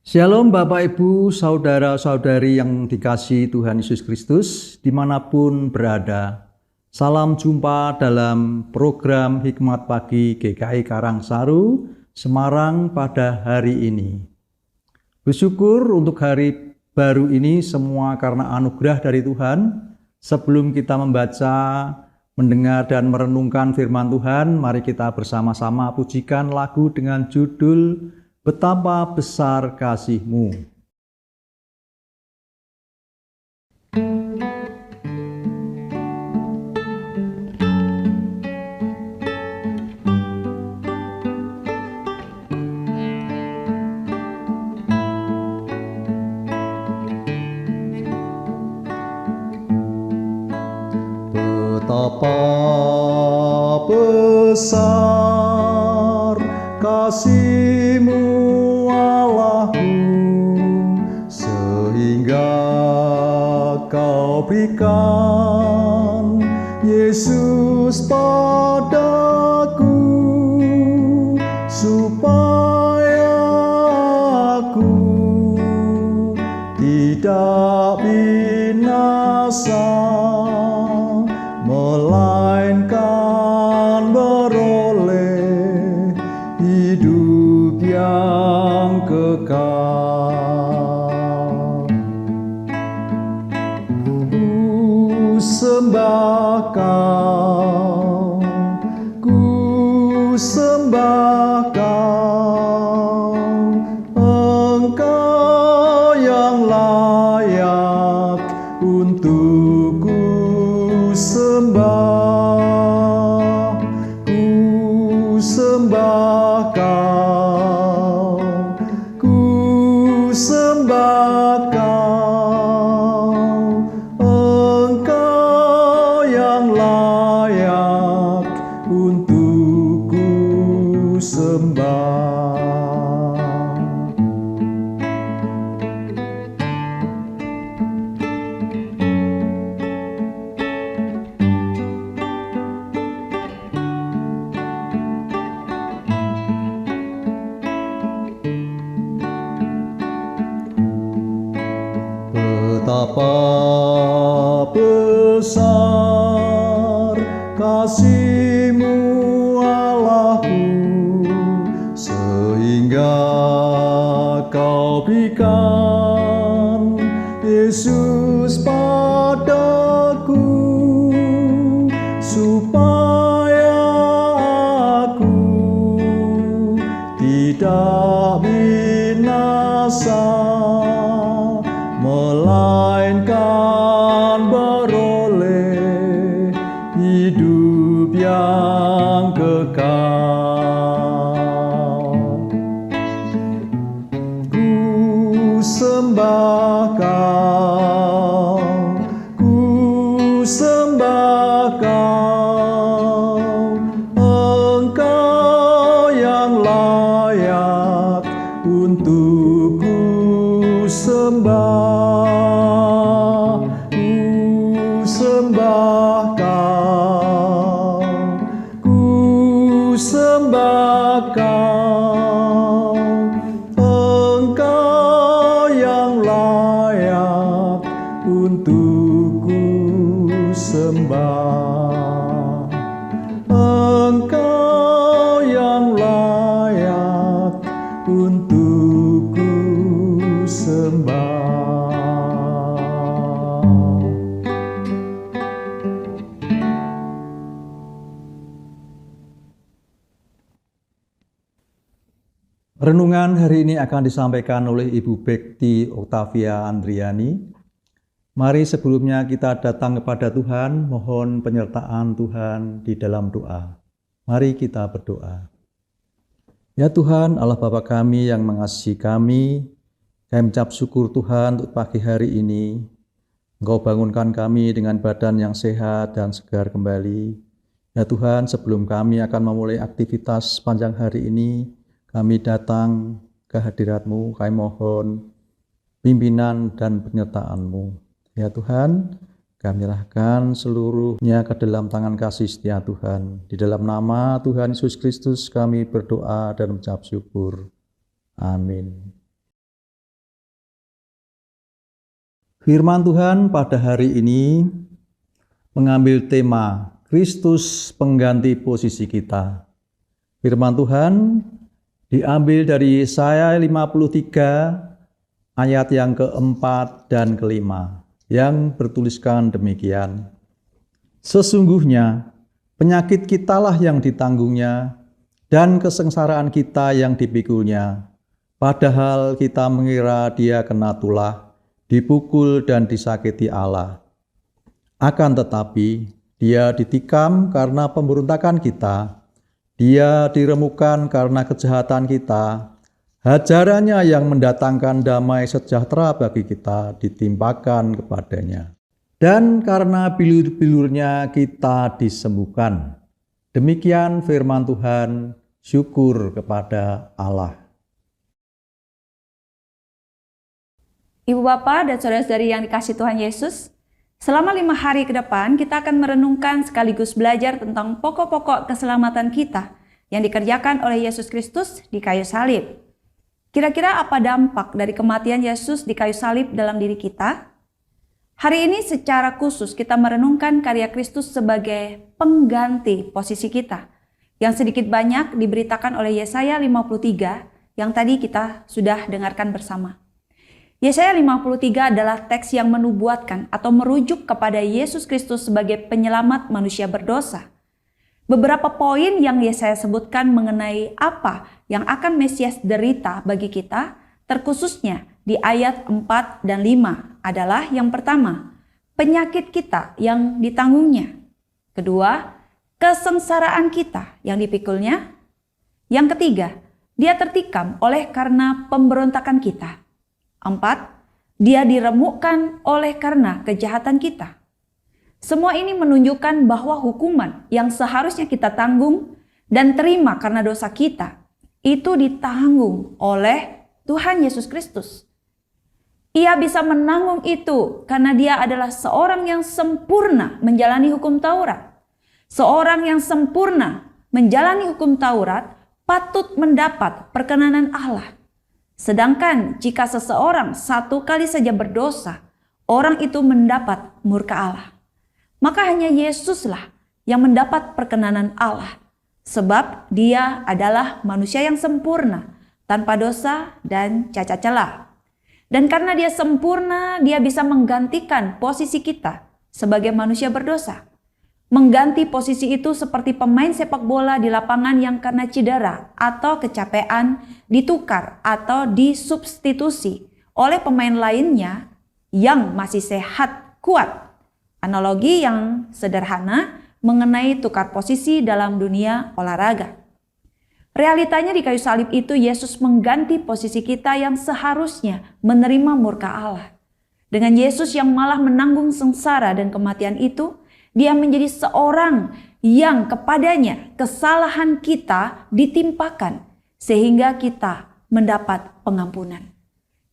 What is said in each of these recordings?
Shalom Bapak Ibu, saudara-saudari yang dikasihi Tuhan Yesus Kristus dimanapun berada. Salam jumpa dalam program Hikmat Pagi GKI Karangsaru, Semarang pada hari ini. Bersyukur untuk hari baru ini semua karena anugerah dari Tuhan. Sebelum kita membaca, mendengar dan merenungkan firman Tuhan, mari kita bersama-sama pujikan lagu dengan judul Betapa Besar Kasih-Mu. Betapa besar kasih-Mu Allahku, sehingga Kau berikan Yesus padaku, supaya aku tidak binasa, melainkan beroleh hidup yang kekal. Ku sembah Kau, ku sembah Kau, Engkau yang layak untuk ku sembah. Ku sembah Kau, ku sembah Kau, Engkau yang layak untuk ku sembah. Betapa besar kasih-Mu Allahku, sehingga Kau berikan Yesus padaku, supaya aku tidak binasa, melainkan beroleh hidup yang kekal. Ku sembah Kau, ku sembah Kau, Engkau yang layak untuk ku sembah. Ku sembah Kau, ku sembah Kau, Engkau yang layak untuk ku sembah. Engkau yang layak untuk ku sembah. Renungan hari ini akan disampaikan oleh Ibu Bekti Octavia Andriani. Mari sebelumnya kita datang kepada Tuhan, mohon penyertaan Tuhan di dalam doa. Mari kita berdoa. Ya Tuhan, Allah Bapa kami yang mengasihi kami mengucap syukur Tuhan untuk pagi hari ini. Engkau bangunkan kami dengan badan yang sehat dan segar kembali. Ya Tuhan, sebelum kami akan memulai aktivitas sepanjang hari ini, kami datang ke hadirat-Mu, kami mohon pimpinan dan penyertaan-Mu. Ya Tuhan, kami serahkan seluruhnya ke dalam tangan kasih setia Tuhan. Di dalam nama Tuhan Yesus Kristus kami berdoa dan mengucap syukur. Amin. Firman Tuhan pada hari ini mengambil tema Kristus pengganti posisi kita. Firman Tuhan diambil dari Yesaya 53 ayat yang keempat dan kelima yang bertuliskan demikian. Sesungguhnya penyakit kitalah yang ditanggungnya dan kesengsaraan kita yang dipikulnya. Padahal kita mengira dia kena tulah, dipukul dan disakiti Allah. Akan tetapi, dia ditikam karena pemberontakan kita, dia diremukkan karena kejahatan kita, hajarannya yang mendatangkan damai sejahtera bagi kita ditimpakan kepadanya. Dan karena bilur-bilurnya kita disembuhkan. Demikian firman Tuhan, syukur kepada Allah. Ibu Bapak dan saudara-saudari yang dikasihi Tuhan Yesus, selama 5 hari ke depan kita akan merenungkan sekaligus belajar tentang pokok-pokok keselamatan kita yang dikerjakan oleh Yesus Kristus di kayu salib. Kira-kira apa dampak dari kematian Yesus di kayu salib dalam diri kita? Hari ini secara khusus kita merenungkan karya Kristus sebagai pengganti posisi kita yang sedikit banyak diberitakan oleh Yesaya 53 yang tadi kita sudah dengarkan bersama. Yesaya 53 adalah teks yang menubuatkan atau merujuk kepada Yesus Kristus sebagai penyelamat manusia berdosa. Beberapa poin yang Yesaya sebutkan mengenai apa yang akan Mesias derita bagi kita, terkhususnya di ayat 4 dan 5 adalah yang pertama, penyakit kita yang ditanggungnya. Kedua, kesengsaraan kita yang dipikulnya. Yang ketiga, dia tertikam oleh karena pemberontakan kita. 4. Dia diremukkan oleh karena kejahatan kita. Semua ini menunjukkan bahwa hukuman yang seharusnya kita tanggung dan terima karena dosa kita, itu ditanggung oleh Tuhan Yesus Kristus. Ia bisa menanggung itu karena dia adalah seorang yang sempurna menjalani hukum Taurat. Seorang yang sempurna menjalani hukum Taurat patut mendapat perkenanan Allah. Sedangkan jika seseorang satu kali saja berdosa, orang itu mendapat murka Allah. Maka hanya Yesuslah yang mendapat perkenanan Allah. Sebab dia adalah manusia yang sempurna, tanpa dosa dan cacat celah. Dan karena dia sempurna, dia bisa menggantikan posisi kita sebagai manusia berdosa. Mengganti posisi itu seperti pemain sepak bola di lapangan yang karena cedera atau kecapean ditukar atau disubstitusi oleh pemain lainnya yang masih sehat, kuat. Analogi yang sederhana mengenai tukar posisi dalam dunia olahraga. Realitanya di kayu salib itu Yesus mengganti posisi kita yang seharusnya menerima murka Allah. Dengan Yesus yang malah menanggung sengsara dan kematian itu, dia menjadi seorang yang kepadanya kesalahan kita ditimpakan sehingga kita mendapat pengampunan.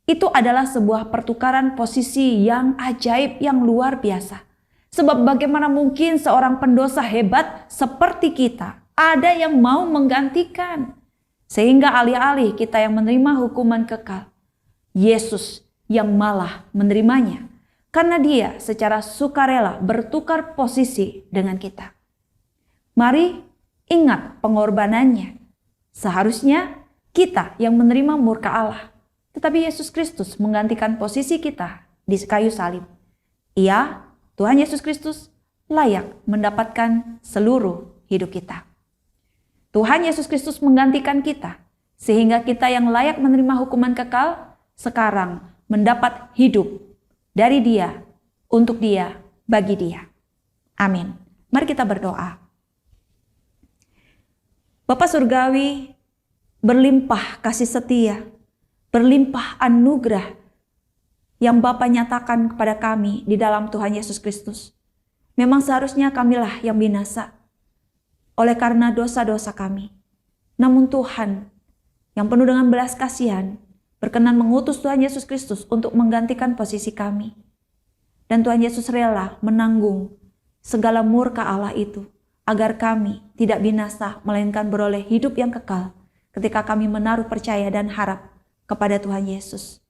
Itu adalah sebuah pertukaran posisi yang ajaib, yang luar biasa. Sebab bagaimana mungkin seorang pendosa hebat seperti kita ada yang mau menggantikan. Sehingga alih-alih kita yang menerima hukuman kekal, Yesus yang malah menerimanya. Karena dia secara sukarela bertukar posisi dengan kita. Mari ingat pengorbanannya. Seharusnya kita yang menerima murka Allah. Tetapi Yesus Kristus menggantikan posisi kita di kayu salib. Ia, Tuhan Yesus Kristus, layak mendapatkan seluruh hidup kita. Tuhan Yesus Kristus menggantikan kita. Sehingga kita yang layak menerima hukuman kekal, sekarang mendapat hidup. Dari dia, untuk dia, bagi dia. Amin. Mari kita berdoa. Bapa Surgawi, berlimpah kasih setia, berlimpah anugerah yang Bapa nyatakan kepada kami di dalam Tuhan Yesus Kristus. Memang seharusnya kamilah yang binasa oleh karena dosa-dosa kami. Namun Tuhan yang penuh dengan belas kasihan, berkenan mengutus Tuhan Yesus Kristus untuk menggantikan posisi kami. Dan Tuhan Yesus rela menanggung segala murka Allah itu, agar kami tidak binasa, melainkan beroleh hidup yang kekal ketika kami menaruh percaya dan harap kepada Tuhan Yesus.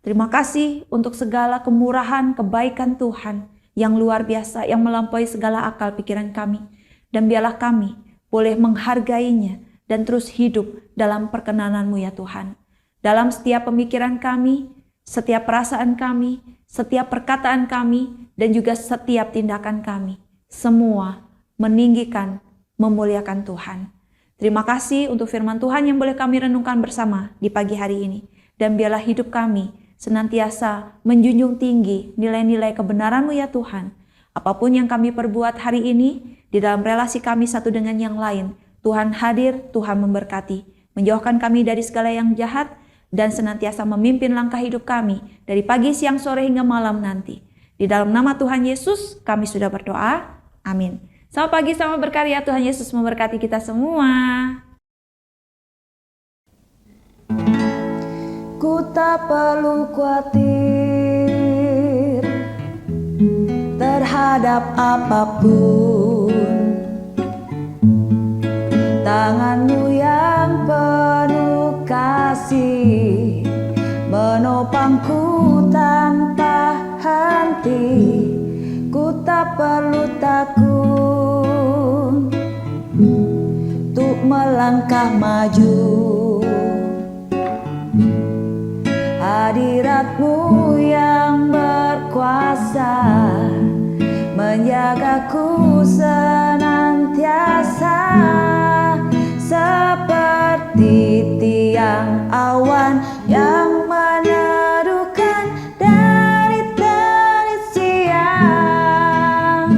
Terima kasih untuk segala kemurahan, kebaikan Tuhan yang luar biasa, yang melampaui segala akal pikiran kami. Dan biarlah kami boleh menghargainya dan terus hidup dalam perkenanan-Mu ya Tuhan. Dalam setiap pemikiran kami, setiap perasaan kami, setiap perkataan kami, dan juga setiap tindakan kami. Semua meninggikan, memuliakan Tuhan. Terima kasih untuk firman Tuhan yang boleh kami renungkan bersama di pagi hari ini. Dan biarlah hidup kami senantiasa menjunjung tinggi nilai-nilai kebenaran-Mu ya Tuhan. Apapun yang kami perbuat hari ini, di dalam relasi kami satu dengan yang lain, Tuhan hadir, Tuhan memberkati, menjauhkan kami dari segala yang jahat, dan senantiasa memimpin langkah hidup kami dari pagi, siang, sore, hingga malam nanti. Di dalam nama Tuhan Yesus, kami sudah berdoa. Amin. Selamat pagi, selamat berkarya. Tuhan Yesus memberkati kita semua. Ku tak perlu khawatir terhadap apapun. Tangan-Mu yang penuh kasih menopangku tanpa henti. Ku tak perlu takut untuk melangkah maju. Hadirat-Mu yang berkuasa menjagaku senantiasa, seperti tiang awan yang meneduhkan dari terik siang.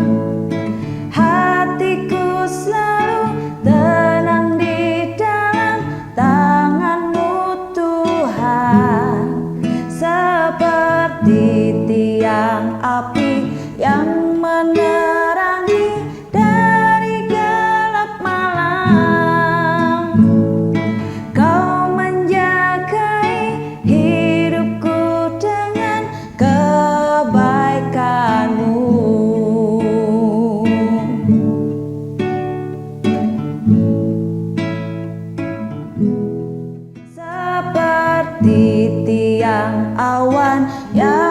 Hatiku selalu tenang di dalam tangan-Mu Tuhan, seperti tiang api yang menerangi dari gelap malam. Kau menjagai hidupku dengan kebaikan-Mu. Seperti tiang awan yang